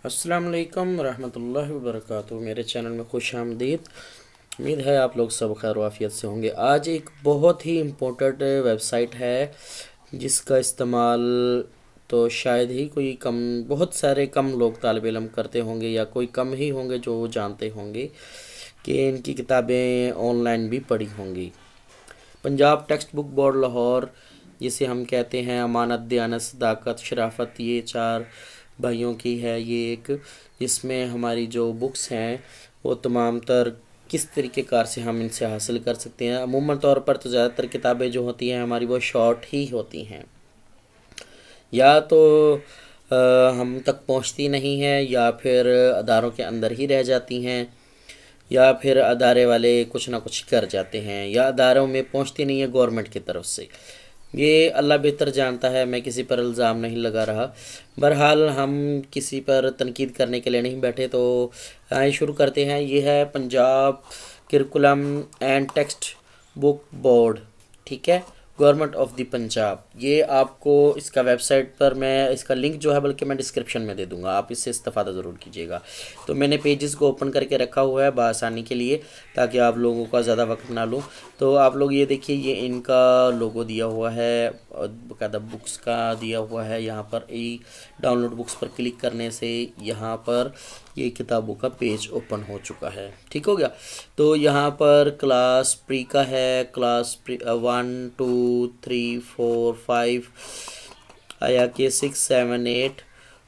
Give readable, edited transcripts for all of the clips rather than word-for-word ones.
अस्सलाम वालेकुम रहमतुल्लाहि व बरकातुहू। मेरे चैनल में खुश आमदीद। उम्मीद है आप लोग सब खैर वाफियत से होंगे। आज एक बहुत ही इम्पोर्टेंट वेबसाइट है जिसका इस्तेमाल तो शायद ही कोई कम, बहुत सारे कम लोग तालिब इल्म करते होंगे या कोई कम ही होंगे जो जानते होंगे कि इनकी किताबें ऑनलाइन भी पढ़ी होंगी। Punjab text book board Lahore, जिसे हम कहते हैं अमानत, दयानत, सदाकत, शराफत, ये चार भाइयों की है ये एक, जिसमें हमारी जो बुक्स हैं वो तमाम तर किस तरीके कार से हम इनसे हासिल कर सकते हैं। अमूमन तौर पर तो ज़्यादातर किताबें जो होती हैं हमारी वो शॉर्ट ही होती हैं, या तो हम तक पहुंचती नहीं हैं या फिर अदारों के अंदर ही रह जाती हैं, या फिर अदारे वाले कुछ ना कुछ कर जाते हैं, या अदारों में पहुंचती नहीं है गवर्नमेंट की तरफ से। ये अल्लाह बेहतर जानता है, मैं किसी पर इल्ज़ाम नहीं लगा रहा। बहरहाल हम किसी पर तनकीद करने के लिए नहीं बैठे, तो आइए शुरू करते हैं। ये है Punjab curriculum and text book board, ठीक है, गवर्नमेंट ऑफ द पंजाब। ये आपको इसका वेबसाइट पर मैं इसका लिंक जो है बल्कि मैं डिस्क्रिप्शन में दे दूंगा, आप इससे इस्तेफ़ादा ज़रूर कीजिएगा। तो मैंने पेजेस को ओपन करके रखा हुआ है बआसानी के लिए, ताकि आप लोगों का ज़्यादा वक्त ना लूँ। तो आप लोग ये देखिए, ये इनका लोगो दिया हुआ है और बाकायदा बुक्स का दिया हुआ है। यहाँ पर ई डाउनलोड बुक्स पर क्लिक करने से यहाँ पर ये किताबों का पेज ओपन हो चुका है, ठीक हो गया। तो यहाँ पर क्लास प्री का है, क्लास प्री 1 2 3 4 5 आया कि 6 7 8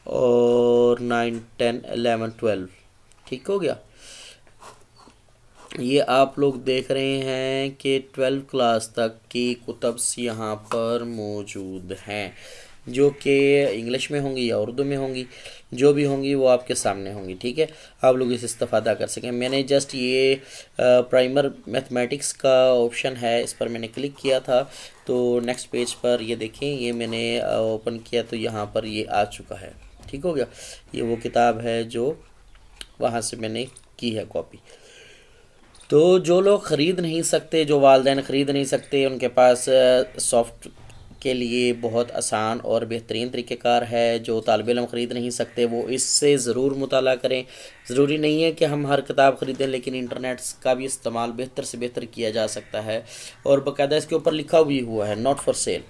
और 9 10 11 12, ठीक हो गया। ये आप लोग देख रहे हैं कि 12 क्लास तक की कुतब्स यहाँ पर मौजूद हैं, जो कि इंग्लिश में होंगी या उर्दू में होंगी, जो भी होंगी वो आपके सामने होंगी, ठीक है। आप लोग इसे इस्तेफ़ादा कर सकें। मैंने जस्ट ये प्राइमर मैथमेटिक्स का ऑप्शन है, इस पर मैंने क्लिक किया था। तो नेक्स्ट पेज पर ये देखें, ये मैंने ओपन किया तो यहाँ पर ये आ चुका है, ठीक हो गया। ये वो किताब है जो वहाँ से मैंने की है कॉपी। तो जो लोग ख़रीद नहीं सकते, जो वालिदैन ख़रीद नहीं सकते, उनके पास सॉफ्ट के लिए बहुत आसान और बेहतरीन तरीक़ेकार है। जो तालिब इल्म ख़रीद नहीं सकते वो इससे ज़रूर मुताला करें। ज़रूरी नहीं है कि हम हर किताब ख़रीदें, लेकिन इंटरनेट का भी इस्तेमाल बेहतर से बेहतर किया जा सकता है। और बाकायदा इसके ऊपर लिखा भी हुआ है नॉट फॉर सेल,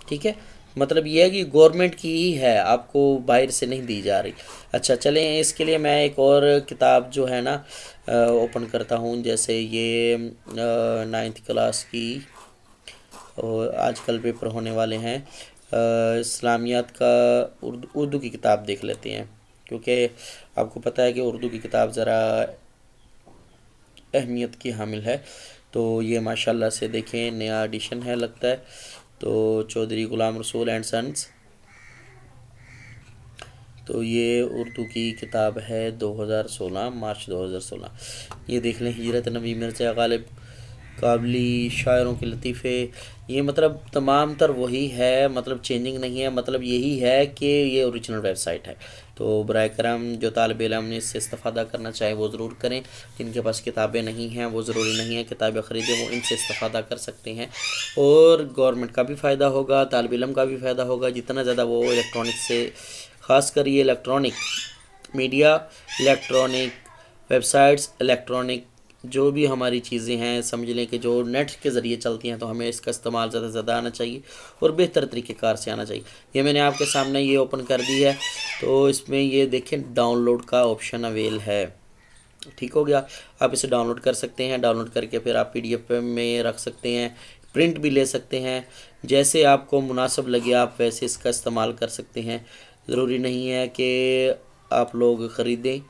ठीक है। मतलब ये है कि गवर्नमेंट की ही है, आपको बाहर से नहीं दी जा रही। अच्छा चलें, इसके लिए मैं एक और किताब जो है ना ओपन करता हूँ। जैसे ये 9th क्लास की और आजकल पेपर होने वाले हैं, इस्लामियात का उर्दू की किताब देख लेते हैं, क्योंकि आपको पता है कि उर्दू की किताब ज़रा अहमियत की हामिल है। तो ये माशाल्लाह से देखें नया एडिशन है लगता है। तो चौधरी गुलाम रसूल एंड सन्स, तो ये उर्दू की किताब है 2016, मार्च 2016। ये देख लें, हिजरत नबी मिर्ज़ा गालिब काबली, शायरों के लतीफ़े, ये मतलब तमाम तर वही है, मतलब चेंजिंग नहीं है। मतलब यही है कि ये ओरिजिनल वेबसाइट है। तो बराए करम जो तालिब इल्म ने इससे इस्तेफ़ादा करना चाहे वो ज़रूर करें। जिनके पास किताबें नहीं हैं वो ज़रूरी नहीं है किताबें ख़रीदें, वो इनसे इस्तेफ़ादा कर सकते हैं। और गवर्नमेंट का भी फ़ायदा होगा, तालिब इल्म का भी फ़ायदा होगा। जितना ज़्यादा वो इलेक्ट्रॉनिक से, ख़ास कर ये electronic media, electronic websites, electronic जो भी हमारी चीज़ें हैं, समझ लें कि जो नेट के ज़रिए चलती हैं, तो हमें इसका इस्तेमाल ज़्यादा से ज़्यादा आना चाहिए और बेहतर तरीक़ेकार से आना चाहिए। ये मैंने आपके सामने ये ओपन कर दी है। तो इसमें ये देखें डाउनलोड का ऑप्शन अवेल है, ठीक हो गया। आप इसे डाउनलोड कर सकते हैं। डाउनलोड करके फिर आप PDF में रख सकते हैं, प्रिंट भी ले सकते हैं। जैसे आपको मुनासिब लगे आप वैसे इसका इस्तेमाल कर सकते हैं। ज़रूरी नहीं है कि आप लोग ख़रीदें,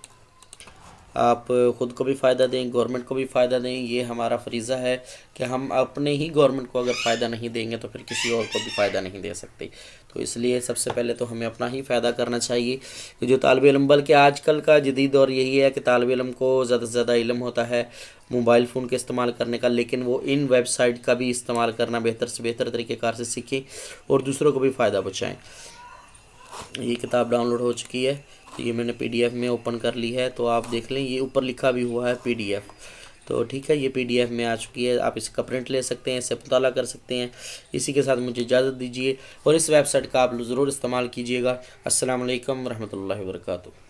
आप ख़ुद को भी फ़ायदा दें, गवर्नमेंट को भी फ़ायदा दें। ये हमारा फरीज़ा है कि हम अपने ही गवर्नमेंट को अगर फ़ायदा नहीं देंगे तो फिर किसी और को भी फ़ायदा नहीं दे सकते। तो इसलिए सबसे पहले तो हमें अपना ही फ़ायदा करना चाहिए। जो तालिब इल्म, बल्कि आजकल का जदीद दौर यही है कि तालिब इल्म को ज़्यादा से ज़्यादा इल्म होता है मोबाइल फ़ोन के इस्तेमाल करने का, लेकिन वो इन वेबसाइट का भी इस्तेमाल करना बेहतर से बेहतर तरीक़ेकार से सीखें और दूसरों को भी फ़ायदा पहुँचाएँ। ये किताब डाउनलोड हो चुकी है, तो ये मैंने PDF में ओपन कर ली है। तो आप देख लें, ये ऊपर लिखा भी हुआ है PDF। तो ठीक है, ये PDF में आ चुकी है। आप इसका प्रिंट ले सकते हैं, इससे मुताला कर सकते हैं। इसी के साथ मुझे इजाज़त दीजिए और इस वेबसाइट का आप ज़रूर इस्तेमाल कीजिएगा। अस्सलाम वालेकुम रहमतुल्लाहि व बरकातुहू।